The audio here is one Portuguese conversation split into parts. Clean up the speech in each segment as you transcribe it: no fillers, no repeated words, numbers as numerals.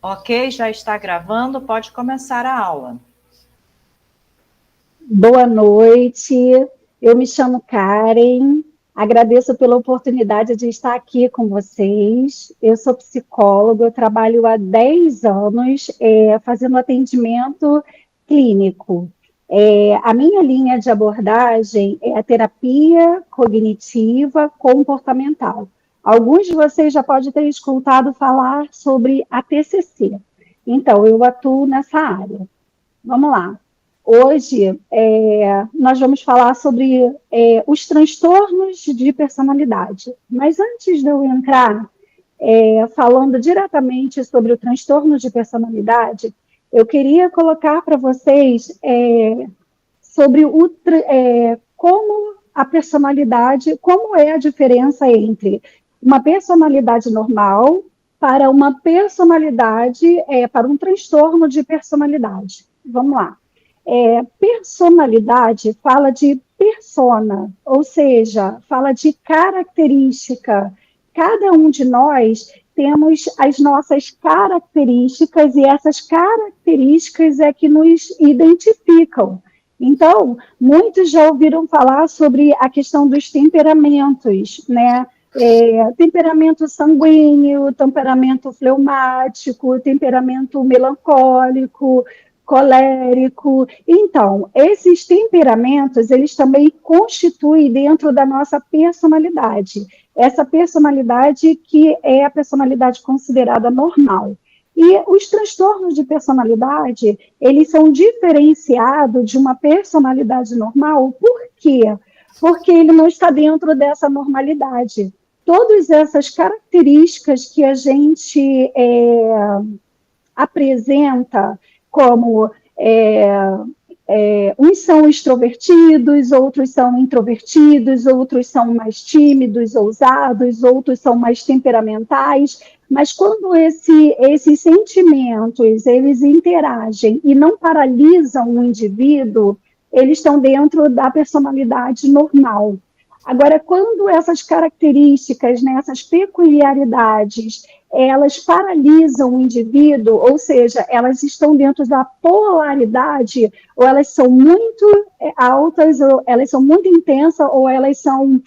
Ok, já está gravando, pode começar a aula. Boa noite, eu me chamo Karen, agradeço pela oportunidade de estar aqui com vocês. Eu sou psicóloga, eu trabalho há 10 anos fazendo atendimento clínico. A minha linha de abordagem é a terapia cognitiva comportamental. Alguns de vocês já podem ter escutado falar sobre a TCC. Então, eu atuo nessa área. Vamos lá. Hoje, nós vamos falar sobre os transtornos de personalidade. Mas antes de eu entrar falando diretamente sobre o transtorno de personalidade, eu queria colocar para vocês sobre como a personalidade, como é a diferença entre uma personalidade normal para uma personalidade, para um transtorno de personalidade. Vamos lá. Personalidade fala de persona, ou seja, fala de característica. Cada um de nós temos as nossas características e essas características é que nos identificam. Então, muitos já ouviram falar sobre a questão dos temperamentos, né? Temperamento sanguíneo, temperamento fleumático, temperamento melancólico, colérico. Então, esses temperamentos, eles também constituem dentro da nossa personalidade. Essa personalidade que é a personalidade considerada normal. E os transtornos de personalidade, eles são diferenciados de uma personalidade normal, por quê? Porque ele não está dentro dessa normalidade. Todas essas características que a gente apresenta como uns são extrovertidos, outros são introvertidos, outros são mais tímidos, ousados, outros são mais temperamentais, mas quando esses sentimentos eles interagem e não paralisam o indivíduo, eles estão dentro da personalidade normal. Agora, quando essas características, né, essas peculiaridades, elas paralisam o indivíduo, ou seja, elas estão dentro da polaridade, ou elas são muito altas, ou elas são muito intensas, ou elas são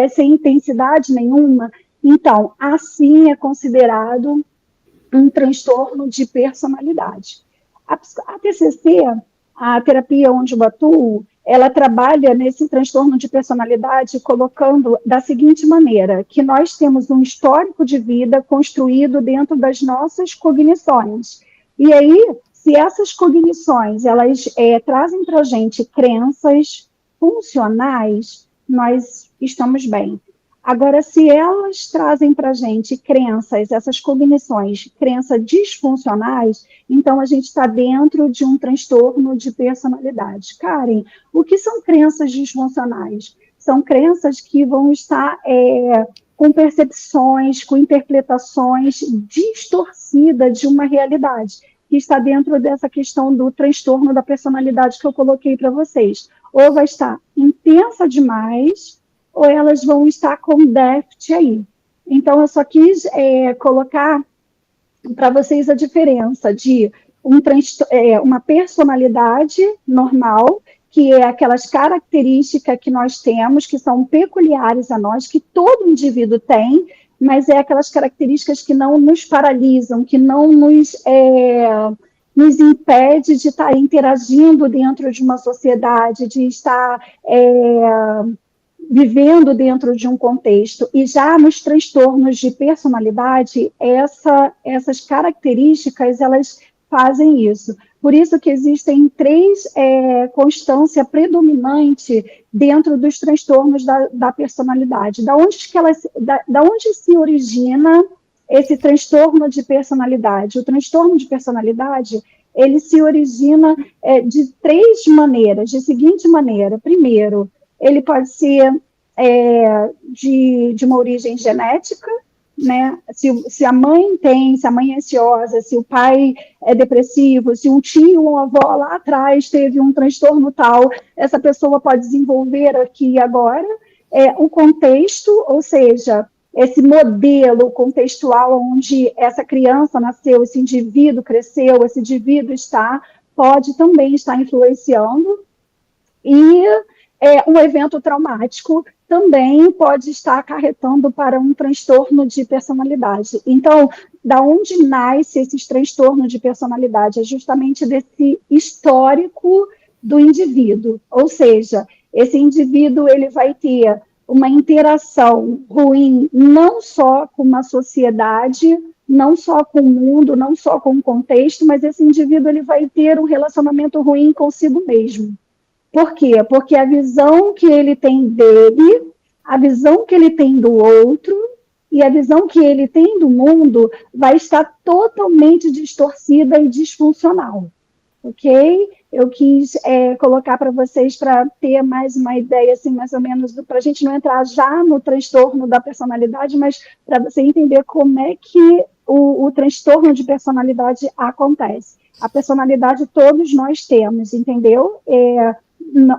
sem intensidade nenhuma, então, assim é considerado um transtorno de personalidade. A TCC, a terapia onde eu atuo, ela trabalha nesse transtorno de personalidade colocando da seguinte maneira, que nós temos um histórico de vida construído dentro das nossas cognições. E aí, se essas cognições, elas trazem para a gente crenças funcionais, nós estamos bem. Agora, se elas trazem para a gente crenças, essas cognições, crenças disfuncionais, então a gente está dentro de um transtorno de personalidade. Karen, o que são crenças disfuncionais? São crenças que vão estar com percepções, com interpretações distorcidas de uma realidade, que está dentro dessa questão do transtorno da personalidade que eu coloquei para vocês. Ou vai estar intensa demais, ou elas vão estar com déficit aí. Então, eu só quis colocar para vocês a diferença de uma personalidade normal, que é aquelas características que nós temos, que são peculiares a nós, que todo indivíduo tem, mas é aquelas características que não nos paralisam, que não nos impede de estar interagindo dentro de uma sociedade, de estar vivendo dentro de um contexto. E já nos transtornos de personalidade, essas características, elas fazem isso. Por isso que existem três constâncias predominantes dentro dos transtornos da personalidade. Da onde se origina esse transtorno de personalidade? O transtorno de personalidade, ele se origina de três maneiras, de seguinte maneira. Primeiro, ele pode ser de uma origem genética, né? Se a mãe é ansiosa, se o pai é depressivo, se um tio ou uma avó lá atrás teve um transtorno tal, essa pessoa pode desenvolver aqui e agora. O contexto, ou seja, esse modelo contextual onde essa criança nasceu, esse indivíduo cresceu, esse indivíduo pode também estar influenciando. E um evento traumático também pode estar acarretando para um transtorno de personalidade. Então, da onde nasce esse transtorno de personalidade? É justamente desse histórico do indivíduo. Ou seja, esse indivíduo ele vai ter uma interação ruim não só com uma sociedade, não só com o mundo, não só com o contexto, mas esse indivíduo ele vai ter um relacionamento ruim consigo mesmo. Por quê? Porque a visão que ele tem dele, a visão que ele tem do outro e a visão que ele tem do mundo vai estar totalmente distorcida e disfuncional. Ok? Eu quis colocar para vocês para ter mais uma ideia, assim, mais ou menos, para a gente não entrar já no transtorno da personalidade, mas para você entender como é que o transtorno de personalidade acontece. A personalidade todos nós temos, entendeu?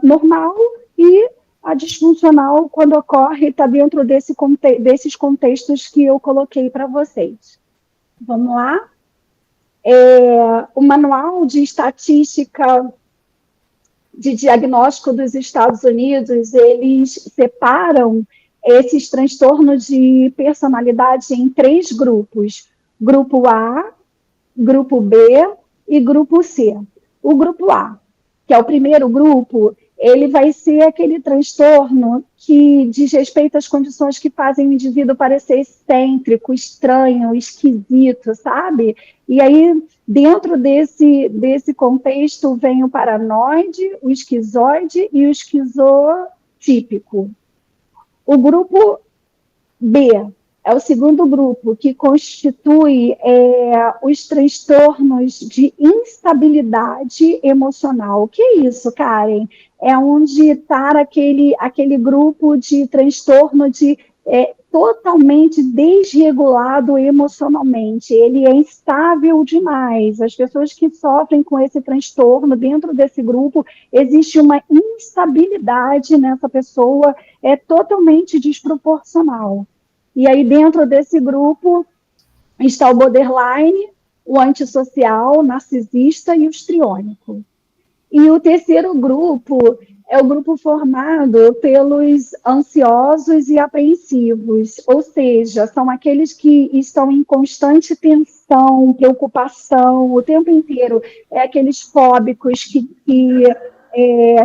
Normal e a disfuncional, quando ocorre, está dentro desses contextos que eu coloquei para vocês. Vamos lá? O Manual de Estatística de Diagnóstico dos Estados Unidos, eles separam esses transtornos de personalidade em 3 grupos. Grupo A, Grupo B e Grupo C. O Grupo A, que é o primeiro grupo, ele vai ser aquele transtorno que diz respeito às condições que fazem o indivíduo parecer excêntrico, estranho, esquisito, sabe? E aí, dentro desse contexto, vem o paranoide, o esquizoide e o esquizotípico. O grupo B é o segundo grupo, que constitui os transtornos de instabilidade emocional. O que é isso, Karen? É onde está aquele grupo de transtorno totalmente desregulado emocionalmente. Ele é instável demais. As pessoas que sofrem com esse transtorno, dentro desse grupo, existe uma instabilidade nessa pessoa, totalmente desproporcional. E aí, dentro desse grupo, está o borderline, o antissocial, o narcisista e o histriônico. E o terceiro grupo é o grupo formado pelos ansiosos e apreensivos, ou seja, são aqueles que estão em constante tensão, preocupação o tempo inteiro. É aqueles fóbicos que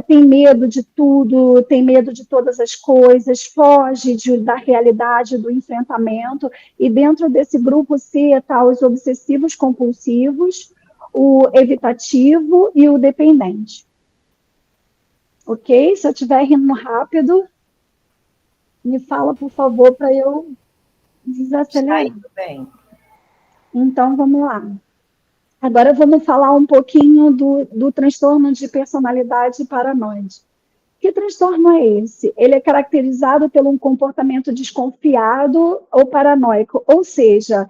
tem medo de tudo, tem medo de todas as coisas, foge da realidade, do enfrentamento. E dentro desse grupo C está os obsessivos compulsivos, o evitativo e o dependente. Ok? Se eu estiver rindo rápido, me fala, por favor, para eu desacelerar. Tudo bem. Então, vamos lá. Agora vamos falar um pouquinho do transtorno de personalidade paranoide. Que transtorno é esse? Ele é caracterizado por um comportamento desconfiado ou paranoico, ou seja,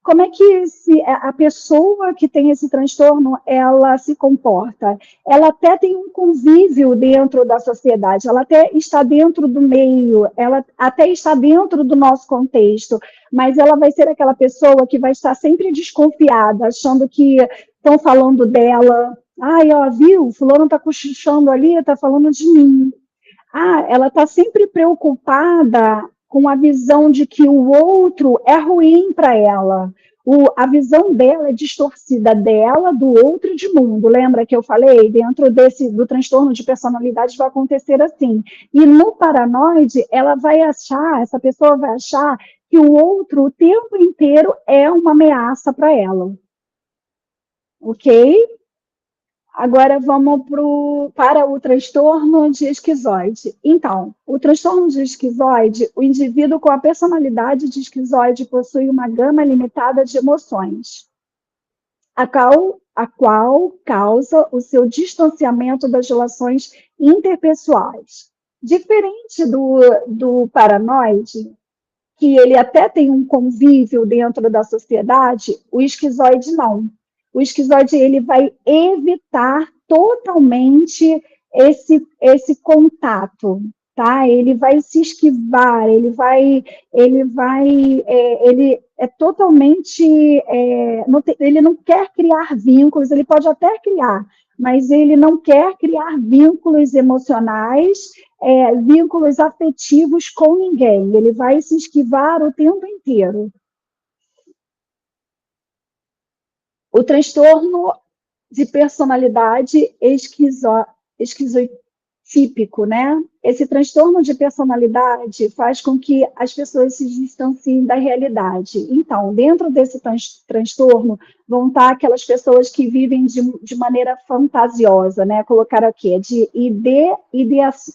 como é que a pessoa que tem esse transtorno, ela se comporta? Ela até tem um convívio dentro da sociedade, ela até está dentro do meio, ela até está dentro do nosso contexto, mas ela vai ser aquela pessoa que vai estar sempre desconfiada, achando que estão falando dela. Ai, ó, viu? Fulano está cochichando ali, está falando de mim. Ela está sempre preocupada com a visão de que o outro é ruim para ela. A visão dela é distorcida dela, do outro e de mundo. Lembra que eu falei? Dentro do transtorno de personalidade vai acontecer assim. E no paranoide, essa pessoa vai achar que o outro o tempo inteiro é uma ameaça para ela. Ok? Agora vamos para o transtorno de esquizoide. Então, o transtorno de esquizoide, o indivíduo com a personalidade de esquizoide possui uma gama limitada de emoções, a qual causa o seu distanciamento das relações interpessoais. Diferente do paranoide, que ele até tem um convívio dentro da sociedade, o esquizoide não. O esquizoide ele vai evitar totalmente esse contato, tá? Ele vai se esquivar, ele é totalmente, ele não quer criar vínculos, ele pode até criar, mas ele não quer criar vínculos emocionais, vínculos afetivos com ninguém. Ele vai se esquivar o tempo inteiro. O transtorno de personalidade esquizotípico, né? Esse transtorno de personalidade faz com que as pessoas se distanciem da realidade. Então, dentro desse transtorno, vão estar aquelas pessoas que vivem de maneira fantasiosa, né? Colocaram aqui, de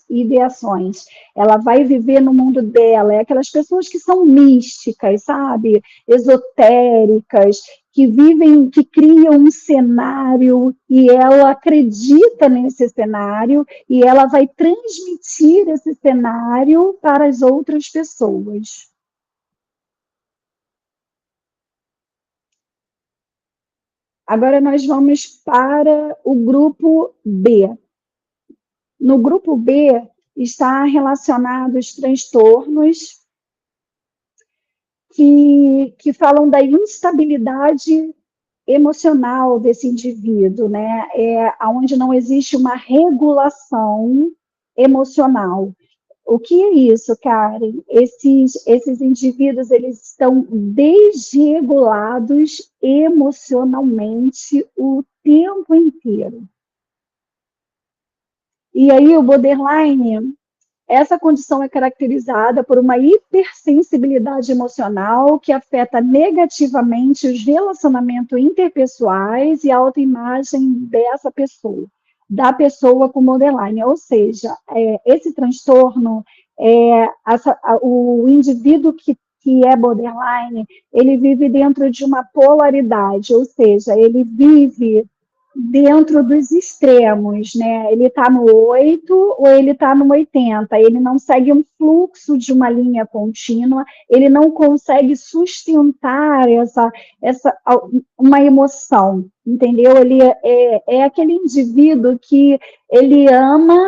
ideações. Ela vai viver no mundo dela. É aquelas pessoas que são místicas, sabe? Esotéricas, que vivem, que criam um cenário e ela acredita nesse cenário e ela vai transmitir esse cenário para as outras pessoas. Agora nós vamos para o grupo B. No grupo B está relacionados transtornos que falam da instabilidade emocional desse indivíduo, né? Onde não existe uma regulação emocional. O que é isso, Karen? Esses indivíduos, eles estão desregulados emocionalmente o tempo inteiro. E aí o borderline, essa condição é caracterizada por uma hipersensibilidade emocional que afeta negativamente os relacionamentos interpessoais e a autoimagem dessa pessoa, da pessoa com borderline. Ou seja, esse transtorno, o indivíduo que é borderline, ele vive dentro de uma polaridade, ou seja, ele vive dentro dos extremos, né? Ele está no 8 ou ele está no 80. Ele não segue um fluxo de uma linha contínua, ele não consegue sustentar uma emoção, entendeu? Ele é aquele indivíduo que ele ama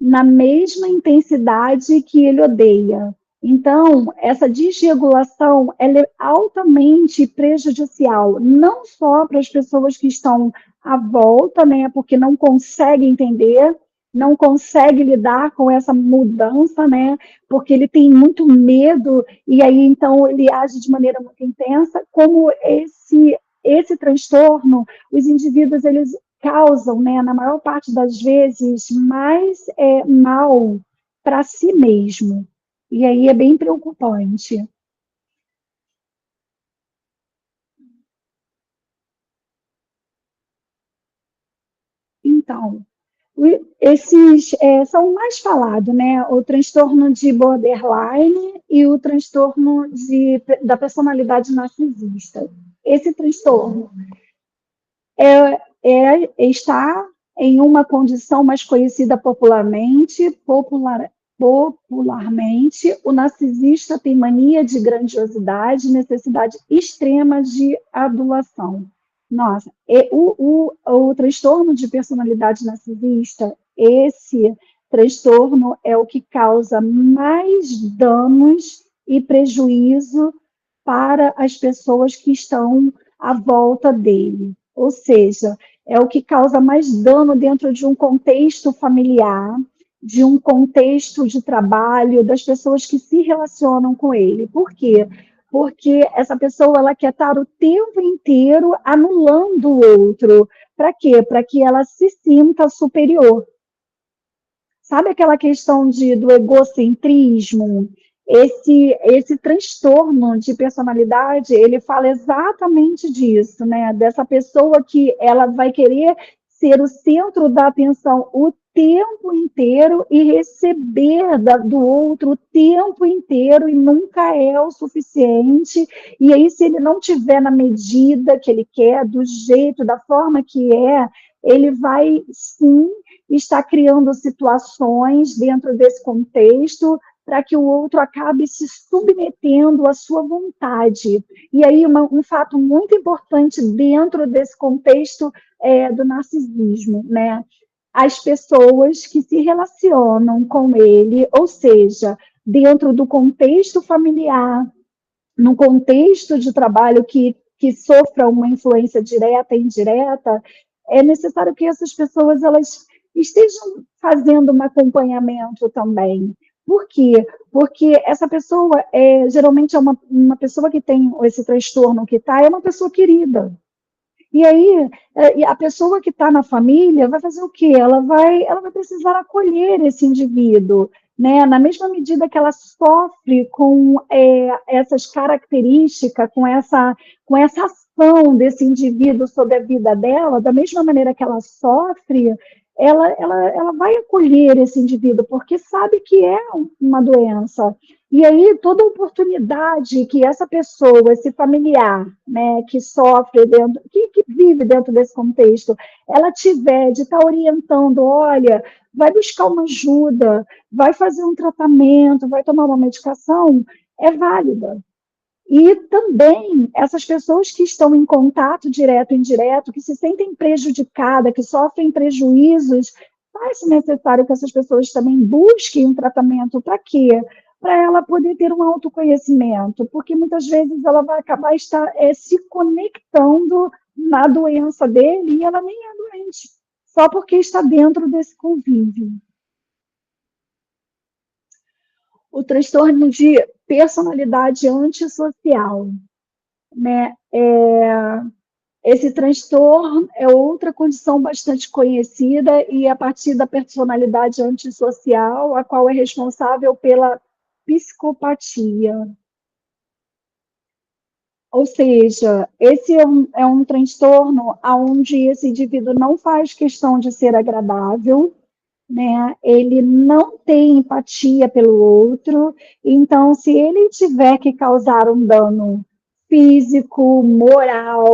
na mesma intensidade que ele odeia. Então, essa desregulação ela é altamente prejudicial, não só para as pessoas que estão à volta, né, porque não consegue entender, não consegue lidar com essa mudança, né, porque ele tem muito medo e aí então ele age de maneira muito intensa, como esse transtorno, os indivíduos eles causam, né, na maior parte das vezes, mais mal para si mesmo. E aí é bem preocupante. Então, esses são mais falados, né? O transtorno de borderline e o transtorno da personalidade narcisista. Esse transtorno está em uma condição mais conhecida popularmente, o narcisista tem mania de grandiosidade, necessidade extrema de adulação. Nossa, o transtorno de personalidade narcisista, esse transtorno é o que causa mais danos e prejuízo para as pessoas que estão à volta dele. Ou seja, é o que causa mais dano dentro de um contexto familiar, de um contexto de trabalho, das pessoas que se relacionam com ele. Por quê? Porque essa pessoa ela quer estar o tempo inteiro anulando o outro. Para quê? Para que ela se sinta superior. Sabe aquela questão do egocentrismo? Esse transtorno de personalidade, ele fala exatamente disso, né? Dessa pessoa que ela vai querer ser o centro da atenção o tempo inteiro e receber do outro o tempo inteiro e nunca é o suficiente. E aí, se ele não tiver na medida que ele quer, do jeito, da forma que ele vai, sim, estar criando situações dentro desse contexto para que o outro acabe se submetendo à sua vontade. E aí, um fato muito importante dentro desse contexto do narcisismo, né? as pessoas que se relacionam com ele, ou seja, dentro do contexto familiar, no contexto de trabalho que sofra uma influência direta e indireta, é necessário que essas pessoas elas estejam fazendo um acompanhamento também. Por quê? Porque essa pessoa geralmente é uma pessoa que tem esse transtorno que está, é uma pessoa querida. E aí, a pessoa que está na família vai fazer o quê? Ela vai precisar acolher esse indivíduo, né? Na mesma medida que ela sofre com essas características, com essa ação desse indivíduo sobre a vida dela, da mesma maneira que ela sofre, ela vai acolher esse indivíduo, porque sabe que é uma doença. E aí, toda oportunidade que essa pessoa, esse familiar, né, que sofre dentro, que vive dentro desse contexto, ela tiver de estar orientando, olha, vai buscar uma ajuda, vai fazer um tratamento, vai tomar uma medicação, é válida. E também essas pessoas que estão em contato direto e indireto, que se sentem prejudicadas, que sofrem prejuízos, faz-se necessário que essas pessoas também busquem um tratamento. Para quê? Para ela poder ter um autoconhecimento, porque muitas vezes ela vai acabar se conectando na doença dele e ela nem é doente, só porque está dentro desse convívio. O transtorno de personalidade antissocial, né? Esse transtorno é outra condição bastante conhecida e a partir da personalidade antissocial, a qual é responsável pela psicopatia. Ou seja, esse é um transtorno onde esse indivíduo não faz questão de ser agradável, né? Ele não tem empatia pelo outro, então, se ele tiver que causar um dano físico, moral,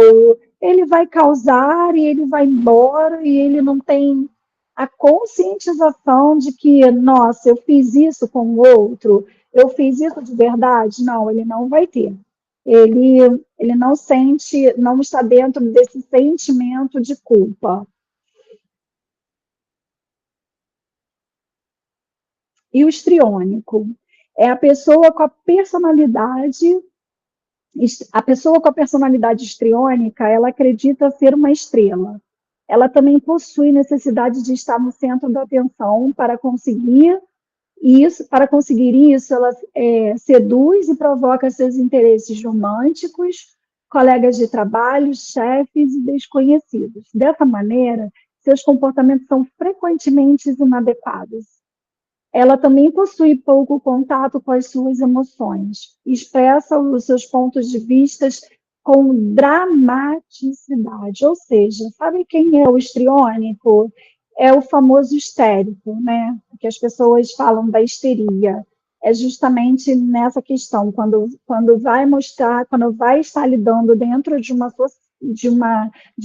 ele vai causar e ele vai embora e ele não tem a conscientização de que, nossa, eu fiz isso com o outro, eu fiz isso de verdade. Não, ele não vai ter. Ele não sente, não está dentro desse sentimento de culpa. E o histriônico é a pessoa com a personalidade histriônica, ela acredita ser uma estrela. Ela também possui necessidade de estar no centro da atenção para conseguir isso, ela seduz e provoca seus interesses românticos, colegas de trabalho, chefes e desconhecidos. Dessa maneira, seus comportamentos são frequentemente inadequados. Ela também possui pouco contato com as suas emoções, expressa os seus pontos de vista com dramaticidade, ou seja, sabe quem é o histriônico? É o famoso histérico, né? Que as pessoas falam da histeria. É justamente nessa questão, quando vai estar lidando dentro de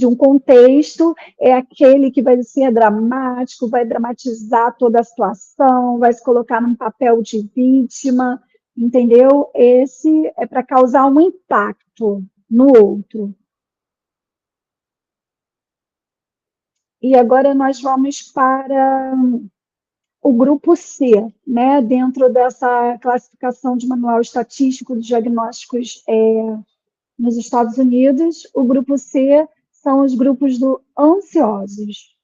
um contexto, é aquele que vai ser dramático, vai dramatizar toda a situação, vai se colocar num papel de vítima, entendeu? Esse é para causar um impacto no outro. E agora nós vamos para o grupo C, né? Dentro dessa classificação de manual estatístico de diagnósticos nos Estados Unidos, o grupo C são os grupos do ansiosos.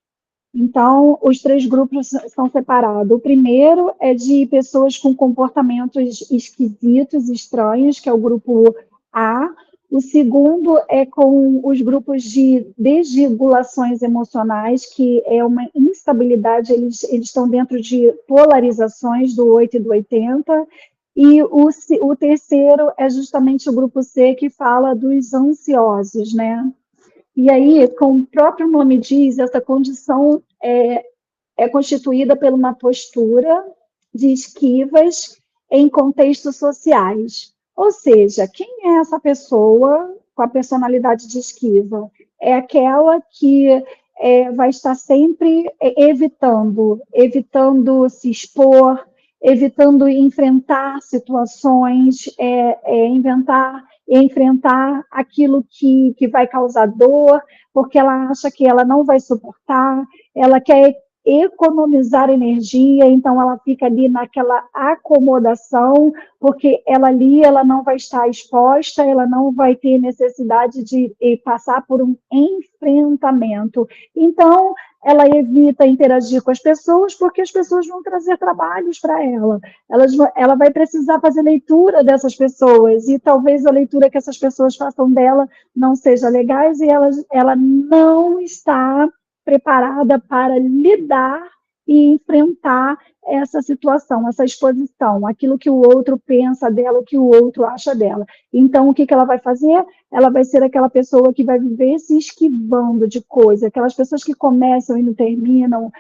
Então, os 3 grupos são separados. O primeiro é de pessoas com comportamentos esquisitos, estranhos, que é o grupo A. O segundo é com os grupos de desregulações emocionais, que é uma instabilidade, eles estão dentro de polarizações do 8 e do 80. E o terceiro é justamente o grupo C, que fala dos ansiosos, né? E aí, como o próprio nome diz, essa condição é constituída por uma postura de esquivas em contextos sociais. Ou seja, quem é essa pessoa com a personalidade de esquiva? É aquela que vai estar sempre evitando se expor, evitando enfrentar situações, enfrentar aquilo que vai causar dor, porque ela acha que ela não vai suportar, ela quer economizar energia, então ela fica ali naquela acomodação, porque ela ali ela não vai estar exposta, ela não vai ter necessidade de passar por um enfrentamento. Então, ela evita interagir com as pessoas, porque as pessoas vão trazer trabalhos para ela. Ela vai precisar fazer leitura dessas pessoas, e talvez a leitura que essas pessoas façam dela não seja legais, e ela não está preparada para lidar e enfrentar essa situação, essa exposição, aquilo que o outro pensa dela, o que o outro acha dela. Então, o que ela vai fazer? Ela vai ser aquela pessoa que vai viver se esquivando de coisas, aquelas pessoas que começam e não terminam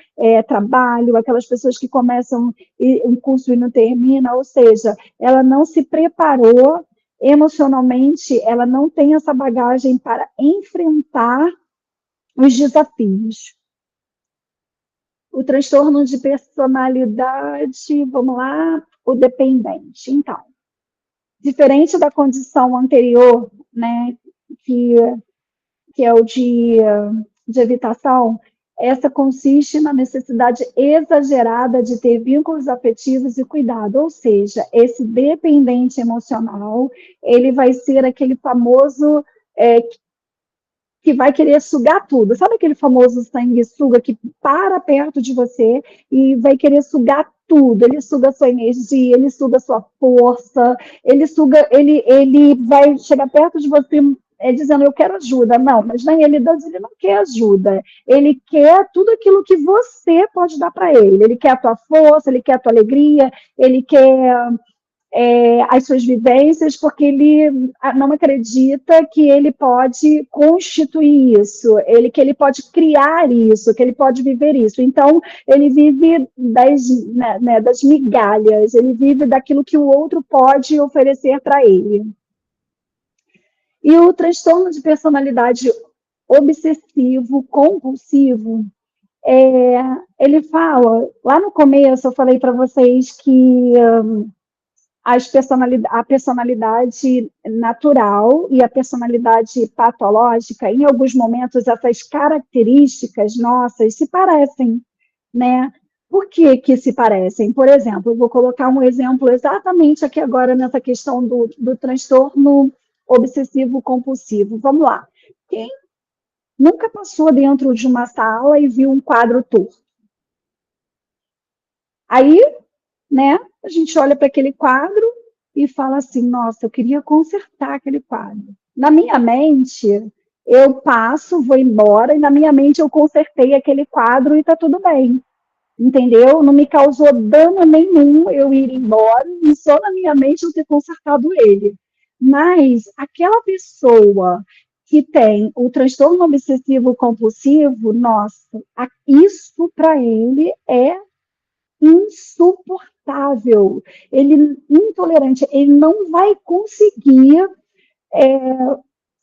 trabalho, aquelas pessoas que começam um curso e não terminam, ou seja, ela não se preparou emocionalmente, ela não tem essa bagagem para enfrentar os desafios. O transtorno de personalidade, vamos lá, o dependente. Então, diferente da condição anterior, né, que é o de evitação, essa consiste na necessidade exagerada de ter vínculos afetivos e cuidado, ou seja, esse dependente emocional, ele vai ser aquele famoso que vai querer sugar tudo. Sabe aquele famoso sanguessuga que para perto de você e vai querer sugar tudo? Ele suga a sua energia, ele suga a sua força, ele vai chegar perto de você dizendo, eu quero ajuda. Não, mas na realidade ele não quer ajuda. Ele quer tudo aquilo que você pode dar para ele. Ele quer a tua força, ele quer a tua alegria, ele quer as suas vivências, porque ele não acredita que ele pode constituir isso, que ele pode criar isso, que ele pode viver isso. Então, ele vive das migalhas, ele vive daquilo que o outro pode oferecer para ele. E o transtorno de personalidade obsessivo, compulsivo, ele fala, lá no começo eu falei para vocês que a personalidade natural e a personalidade patológica, em alguns momentos, essas características nossas se parecem, né? Por que se parecem? Por exemplo, eu vou colocar um exemplo exatamente aqui agora nessa questão do transtorno obsessivo-compulsivo. Vamos lá. Quem nunca passou dentro de uma sala e viu um quadro torto? Aí, né, a gente olha para aquele quadro e fala assim, nossa, eu queria consertar aquele quadro. Na minha mente, eu passo, vou embora, e na minha mente eu consertei aquele quadro e está tudo bem. Entendeu? Não me causou dano nenhum eu ir embora e só na minha mente eu ter consertado ele. Mas aquela pessoa que tem o transtorno obsessivo compulsivo, nossa, isso para ele é insuportável, ele intolerante, ele não vai conseguir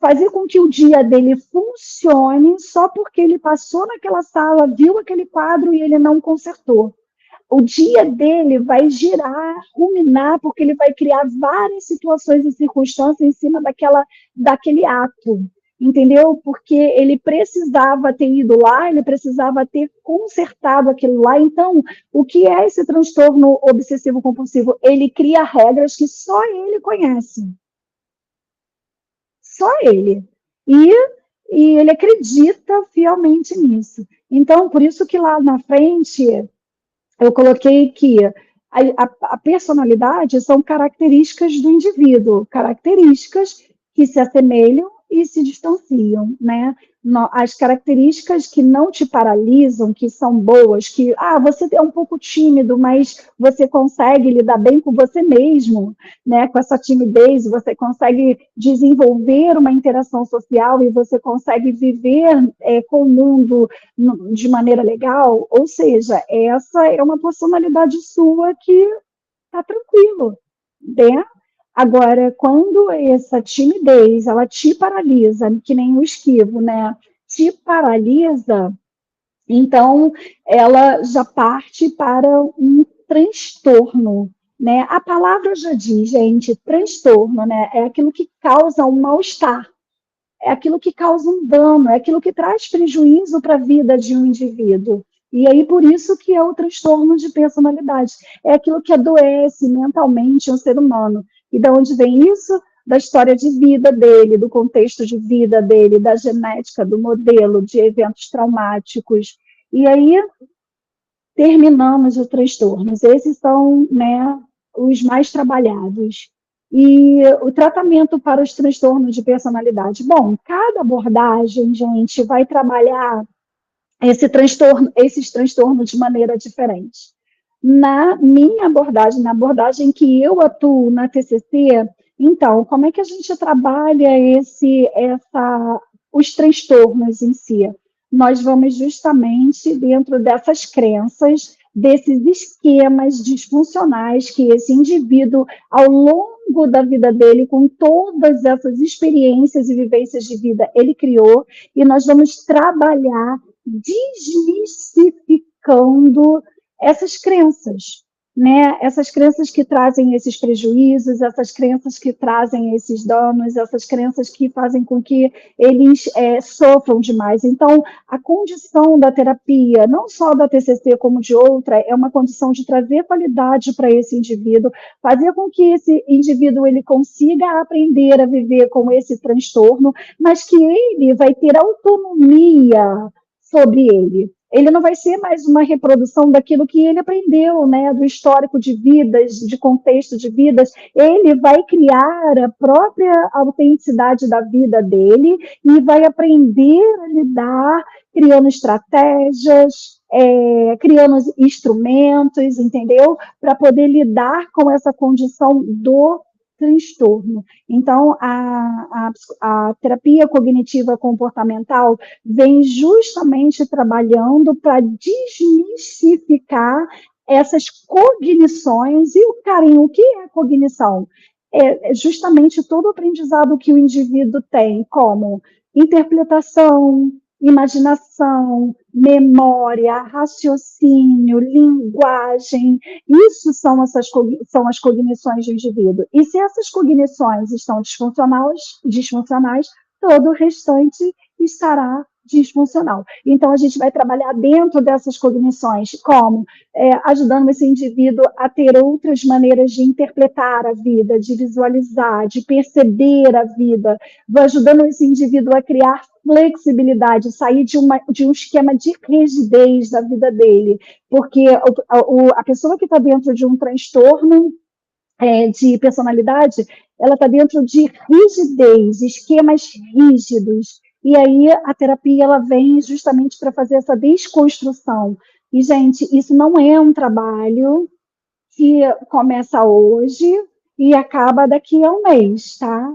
fazer com que o dia dele funcione só porque ele passou naquela sala, viu aquele quadro e ele não consertou. O dia dele vai girar, ruminar, porque ele vai criar várias situações e circunstâncias em cima daquele ato. Entendeu? Porque ele precisava ter ido lá, ele precisava ter consertado aquilo lá. Então, o que é esse transtorno obsessivo-compulsivo? Ele cria regras que só ele conhece. Só ele. E ele acredita fielmente nisso. Então, por isso que lá na frente, eu coloquei que a personalidade são características do indivíduo, características que se assemelham e se distanciam, né? As características que não te paralisam, que são boas, que você é um pouco tímido, mas você consegue lidar bem com você mesmo, né? Com essa timidez, você consegue desenvolver uma interação social e você consegue viver com o mundo de maneira legal. Ou seja, essa é uma personalidade sua que está tranquilo, né? Agora, quando essa timidez, ela te paralisa, que nem o esquivo, né? Te paralisa, então ela já parte para um transtorno, né? A palavra já diz, gente, transtorno, né? É aquilo que causa um mal-estar, é aquilo que causa um dano, é aquilo que traz prejuízo para a vida de um indivíduo. E aí, por isso que é o transtorno de personalidade. É aquilo que adoece mentalmente um ser humano. E de onde vem isso? Da história de vida dele, do contexto de vida dele, da genética, do modelo, de eventos traumáticos. E aí, terminamos os transtornos. Esses são, né, os mais trabalhados. E o tratamento para os transtornos de personalidade. Bom, cada abordagem, gente, vai trabalhar esses transtornos de maneira diferente. Na minha abordagem, na abordagem que eu atuo na TCC, então, como é que a gente trabalha os transtornos em si? Nós vamos justamente dentro dessas crenças, desses esquemas disfuncionais que esse indivíduo, ao longo da vida dele, com todas essas experiências e vivências de vida, ele criou, e nós vamos trabalhar desmistificando essas crenças, né? Essas crenças que trazem esses prejuízos, essas crenças que trazem esses danos, essas crenças que fazem com que eles sofram demais. Então, a condição da terapia, não só da TCC como de outra, é uma condição de trazer qualidade para esse indivíduo, fazer com que esse indivíduo ele consiga aprender a viver com esse transtorno, mas que ele vai ter autonomia sobre ele. Ele não vai ser mais uma reprodução daquilo que ele aprendeu, né, do histórico de vidas, de contexto de vidas. Ele vai criar a própria autenticidade da vida dele e vai aprender a lidar, criando estratégias, criando instrumentos, entendeu? Para poder lidar com essa condição do transtorno. Então, a terapia cognitiva comportamental vem justamente trabalhando para desmistificar essas cognições. E, Karen, o que é cognição? É justamente todo o aprendizado que o indivíduo tem, como interpretação, imaginação, memória, raciocínio, linguagem. Isso são as cognições do indivíduo. E se essas cognições estão disfuncionais, todo o restante estará disfuncional. Então, a gente vai trabalhar dentro dessas cognições, como ajudando esse indivíduo a ter outras maneiras de interpretar a vida, de visualizar, de perceber a vida, vai ajudando esse indivíduo a criar flexibilidade, sair de um esquema de rigidez da vida dele, porque a pessoa que está dentro de um transtorno de personalidade, ela está dentro de rigidez, esquemas rígidos. E aí a terapia ela vem justamente para fazer essa desconstrução. E, gente, isso não é um trabalho que começa hoje e acaba daqui a um mês, tá?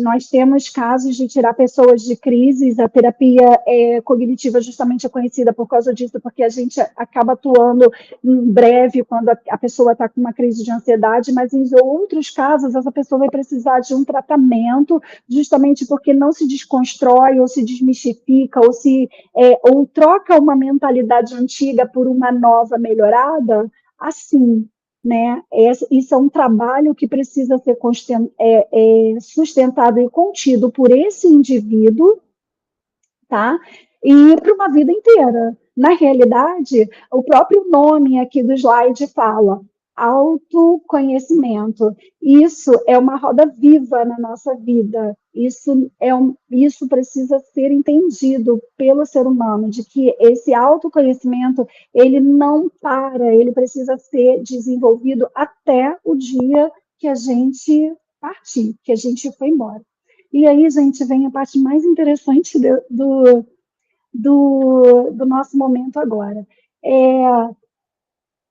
Nós temos casos de tirar pessoas de crises, a terapia cognitiva justamente é conhecida por causa disso, porque a gente acaba atuando em breve quando a pessoa está com uma crise de ansiedade, mas em outros casos essa pessoa vai precisar de um tratamento justamente porque não se desconstrói ou se desmistifica ou troca uma mentalidade antiga por uma nova melhorada, assim, né? Isso é um trabalho que precisa ser sustentado e contido por esse indivíduo, tá? E para uma vida inteira. Na realidade, o próprio nome aqui do slide fala autoconhecimento. Isso é uma roda viva na nossa vida. Isso precisa ser entendido pelo ser humano, de que esse autoconhecimento ele não para, ele precisa ser desenvolvido até o dia que a gente partir, que a gente foi embora. E aí, gente, vem a parte mais interessante do nosso momento agora.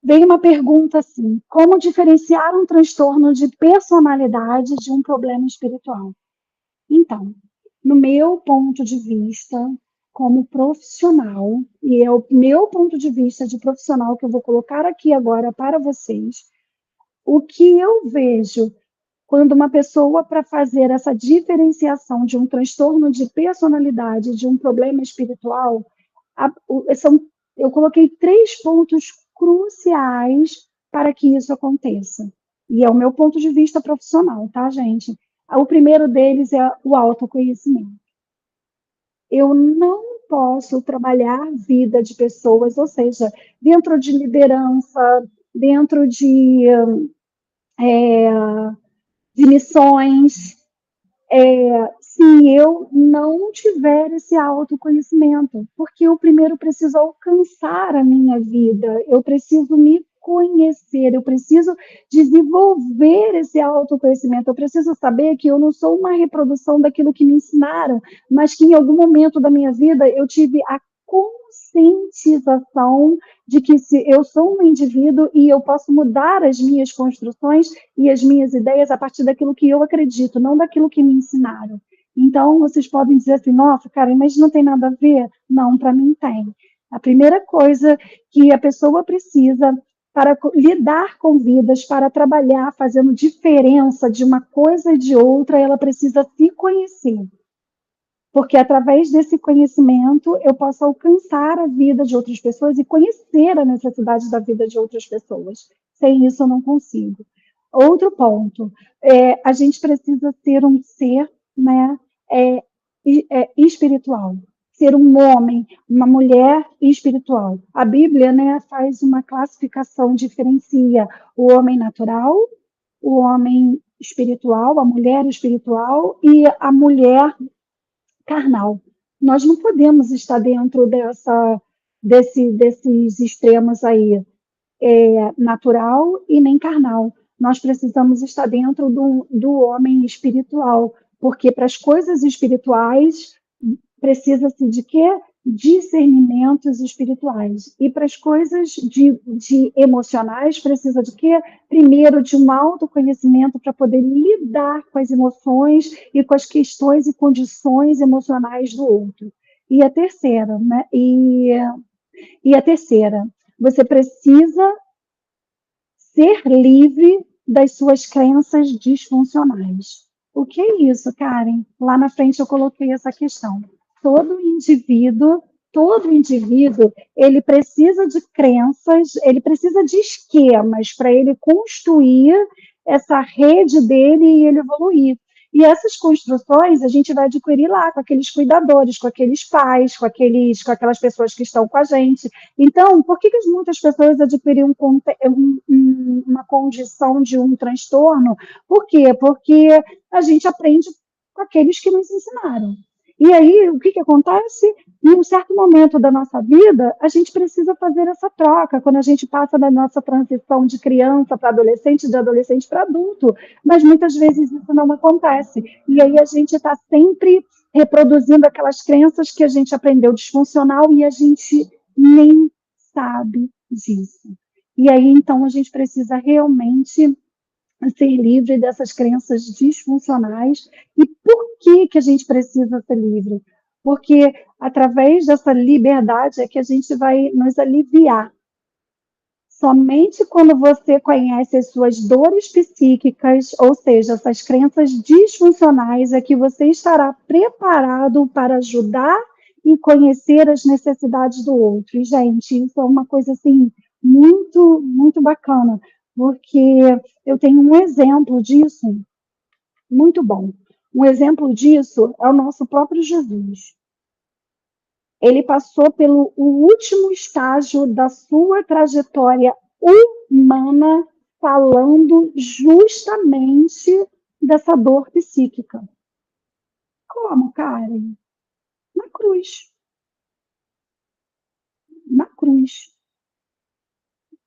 Vem uma pergunta assim: como diferenciar um transtorno de personalidade de um problema espiritual? Então, no meu ponto de vista, como profissional, e é o meu ponto de vista de profissional que eu vou colocar aqui agora para vocês, o que eu vejo quando uma pessoa, para fazer essa diferenciação de um transtorno de personalidade, de um problema espiritual, eu coloquei 3 pontos cruciais para que isso aconteça. E é o meu ponto de vista profissional, tá, gente? O primeiro deles é o autoconhecimento. Eu não posso trabalhar a vida de pessoas, ou seja, dentro de liderança, dentro de missões, se eu não tiver esse autoconhecimento, porque eu primeiro preciso alcançar a minha vida, eu preciso me conhecer, eu preciso desenvolver esse autoconhecimento, eu preciso saber que eu não sou uma reprodução daquilo que me ensinaram, mas que em algum momento da minha vida eu tive a conscientização de que se eu sou um indivíduo e eu posso mudar as minhas construções e as minhas ideias a partir daquilo que eu acredito, não daquilo que me ensinaram. Então, vocês podem dizer assim, nossa, cara, mas não tem nada a ver? Não, para mim tem. A primeira coisa que a pessoa precisa para lidar com vidas, para trabalhar fazendo diferença de uma coisa e de outra, ela precisa se conhecer. Porque através desse conhecimento eu posso alcançar a vida de outras pessoas e conhecer a necessidade da vida de outras pessoas. Sem isso eu não consigo. Outro ponto, a gente precisa ser um ser, né, espiritual. Ser um homem, uma mulher espiritual. A Bíblia, né, faz uma classificação, diferencia o homem natural, o homem espiritual, a mulher espiritual e a mulher carnal. Nós não podemos estar dentro desses extremos aí, natural e nem carnal. Nós precisamos estar dentro do homem espiritual, porque para as coisas espirituais precisa-se de quê? Discernimentos espirituais. E para as coisas de emocionais, precisa de quê? Primeiro, de um autoconhecimento para poder lidar com as emoções e com as questões e condições emocionais do outro. E a terceira, né? E a terceira, você precisa ser livre das suas crenças disfuncionais. O que é isso, Karen? Lá na frente eu coloquei essa questão. Todo indivíduo, ele precisa de crenças, ele precisa de esquemas para ele construir essa rede dele e ele evoluir. E essas construções a gente vai adquirir lá com aqueles cuidadores, com aqueles pais, com aquelas pessoas que estão com a gente. Então, por que muitas pessoas adquiriram uma condição de um transtorno? Por quê? Porque a gente aprende com aqueles que nos ensinaram. E aí, o que acontece? Em um certo momento da nossa vida, a gente precisa fazer essa troca, quando a gente passa da nossa transição de criança para adolescente, de adolescente para adulto. Mas muitas vezes isso não acontece. E aí a gente está sempre reproduzindo aquelas crenças que a gente aprendeu disfuncional e a gente nem sabe disso. E aí, então, a gente precisa realmente ser livre dessas crenças disfuncionais. E por que a gente precisa ser livre? Porque através dessa liberdade é que a gente vai nos aliviar. Somente quando você conhece as suas dores psíquicas, ou seja, essas crenças disfuncionais, é que você estará preparado para ajudar e conhecer as necessidades do outro. E, gente, isso é uma coisa assim muito, muito bacana, porque eu tenho um exemplo disso muito bom. Um exemplo disso é o nosso próprio Jesus. Ele passou pelo último estágio da sua trajetória humana, falando justamente dessa dor psíquica. Como, Karen? Na cruz. Na cruz.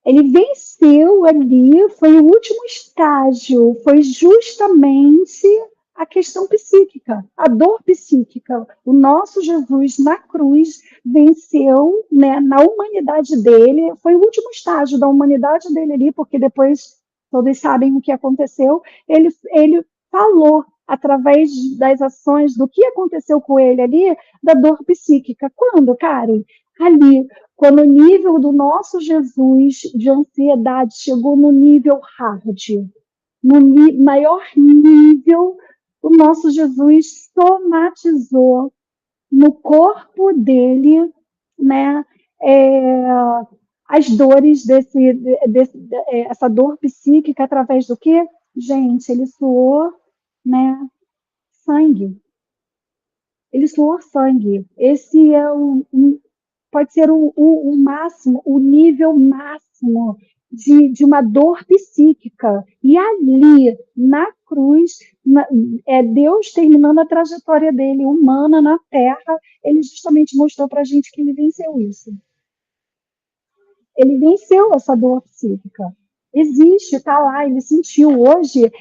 Ele venceu ali, foi o último estágio, foi justamente a questão psíquica, a dor psíquica. O nosso Jesus na cruz venceu, né, na humanidade dele, foi o último estágio da humanidade dele ali, porque depois todos sabem o que aconteceu. Ele falou através das ações, do que aconteceu com ele ali, da dor psíquica. Quando, Karen? Ali, quando o nível do nosso Jesus de ansiedade chegou no nível hard, no maior nível, o nosso Jesus somatizou no corpo dele, né, as dores essa dor psíquica através do quê? Gente, ele suou, né, sangue. ele suou sangue. Esse é pode ser o máximo, o nível máximo de uma dor psíquica. E ali, na cruz, é Deus terminando a trajetória dele humana na Terra, ele justamente mostrou para a gente que ele venceu isso. Ele venceu essa dor psíquica. Existe, está lá, ele sentiu. Hoje,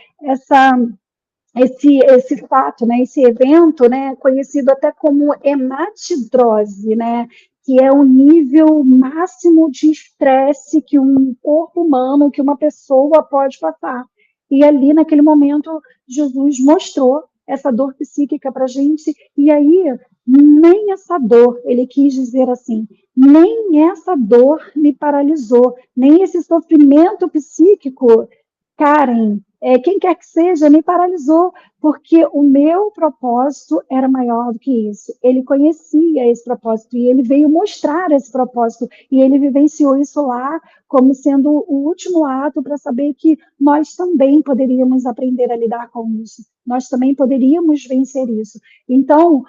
esse fato, né, esse evento, né, conhecido até como hematidrose, né, que é o nível máximo de estresse que um corpo humano, que uma pessoa pode passar. E ali, naquele momento, Jesus mostrou essa dor psíquica para a gente, e aí, nem essa dor, ele quis dizer assim, nem essa dor me paralisou, nem esse sofrimento psíquico, Karen, quem quer que seja, me paralisou, porque o meu propósito era maior do que isso. Ele conhecia esse propósito e ele veio mostrar esse propósito e ele vivenciou isso lá como sendo o último ato para saber que nós também poderíamos aprender a lidar com isso. Nós também poderíamos vencer isso. Então,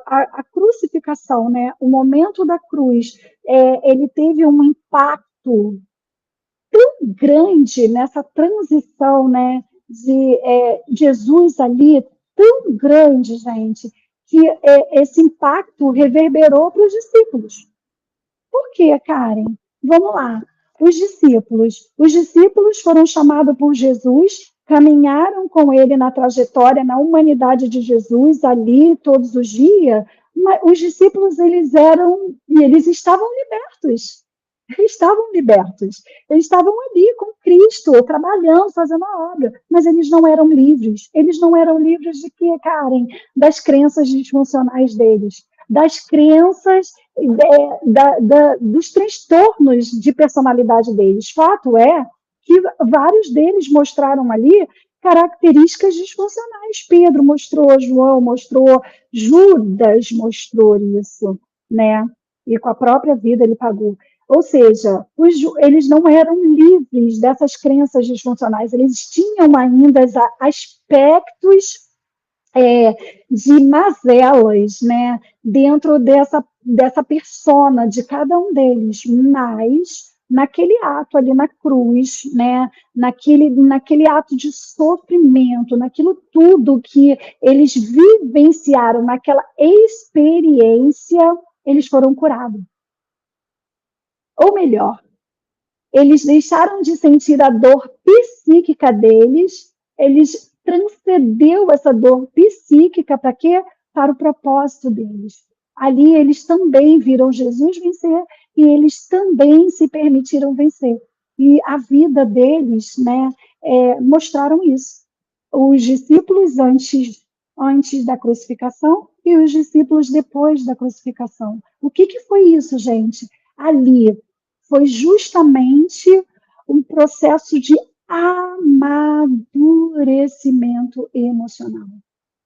a crucificação, né, o momento da cruz, ele teve um impacto grande nessa transição, né, de Jesus ali, tão grande, gente, que esse impacto reverberou para os discípulos. Por quê, Karen? Vamos lá. Os discípulos foram chamados por Jesus, caminharam com ele na trajetória, na humanidade de Jesus, ali todos os dias, mas os discípulos, eles estavam libertos. Eles estavam libertos. Eles estavam ali com Cristo, trabalhando, fazendo a obra, mas eles não eram livres. Eles não eram livres de quê, Karen? Das crenças disfuncionais deles, das crenças, dos transtornos de personalidade deles. Fato é que vários deles mostraram ali características disfuncionais. Pedro mostrou, João mostrou, Judas mostrou isso, né? E com a própria vida ele pagou. Ou seja, eles não eram livres dessas crenças disfuncionais, eles tinham ainda aspectos de mazelas, né, dentro dessa persona de cada um deles, mas naquele ato ali na cruz, né, naquele ato de sofrimento, naquilo tudo que eles vivenciaram, naquela experiência, eles foram curados. Ou melhor, eles deixaram de sentir a dor psíquica deles, eles transcendeu essa dor psíquica para quê? Para o propósito deles. Ali eles também viram Jesus vencer e eles também se permitiram vencer. E a vida deles, né, mostraram isso. Os discípulos antes da crucificação e os discípulos depois da crucificação. O que foi isso, gente? Ali foi justamente um processo de amadurecimento emocional.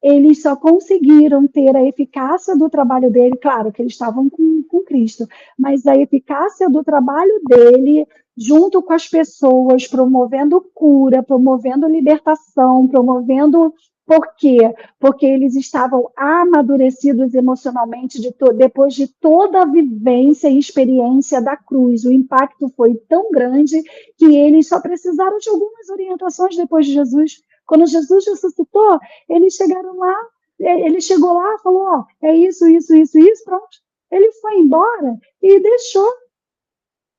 Eles só conseguiram ter a eficácia do trabalho dele, claro que eles estavam com Cristo, mas a eficácia do trabalho dele, junto com as pessoas, promovendo cura, promovendo libertação, promovendo... Por quê? Porque eles estavam amadurecidos emocionalmente depois de toda a vivência e experiência da cruz. O impacto foi tão grande que eles só precisaram de algumas orientações depois de Jesus. Quando Jesus ressuscitou, eles chegaram lá, ele chegou lá, falou, ó, é isso, pronto. Ele foi embora e deixou.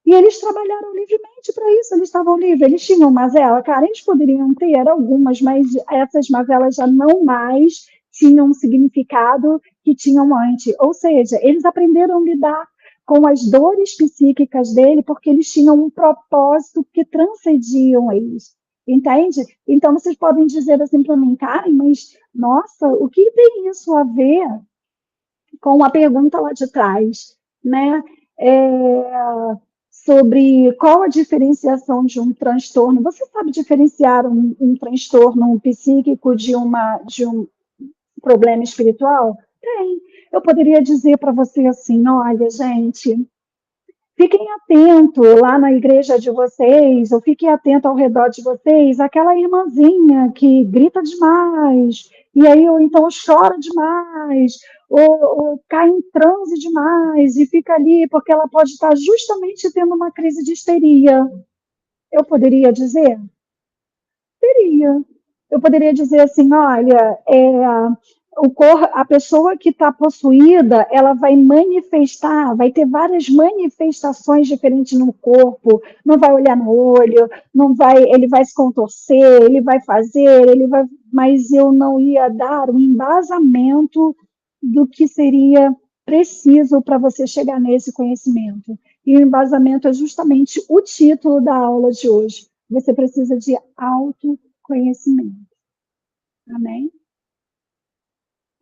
E eles trabalharam livremente para isso, eles estavam livres. Eles tinham mazela, cara, eles poderiam ter algumas, mas essas mazelas já não mais tinham um significado que tinham antes. Ou seja, eles aprenderam a lidar com as dores psíquicas dele porque eles tinham um propósito que transcendiam eles. Entende? Então, vocês podem dizer assim para mim, Karen, mas, nossa, o que tem isso a ver com a pergunta lá de trás, né? Sobre qual a diferenciação de um transtorno. Você sabe diferenciar um transtorno psíquico de um problema espiritual? Tem. Eu poderia dizer para você assim, olha, gente, Fiquem atentos lá na igreja de vocês, ou fiquem atentos ao redor de vocês, aquela irmãzinha que grita demais, e aí, ou então chora demais, ou cai em transe demais, e fica ali, porque ela pode estar justamente tendo uma crise de histeria. Eu poderia dizer? Poderia. Eu poderia dizer assim, olha, a pessoa que está possuída, ela vai manifestar, vai ter várias manifestações diferentes no corpo, não vai olhar no olho, não vai, ele vai se contorcer, ele vai fazer, mas eu não ia dar um embasamento do que seria preciso para você chegar nesse conhecimento. E o embasamento é justamente o título da aula de hoje. Você precisa de autoconhecimento. Amém?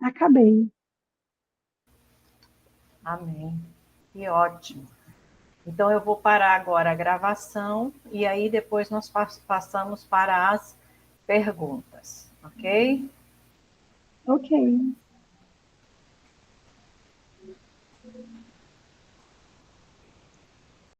Acabei. Amém. Que ótimo. Então, eu vou parar agora a gravação e aí depois nós passamos para as perguntas, ok? Ok.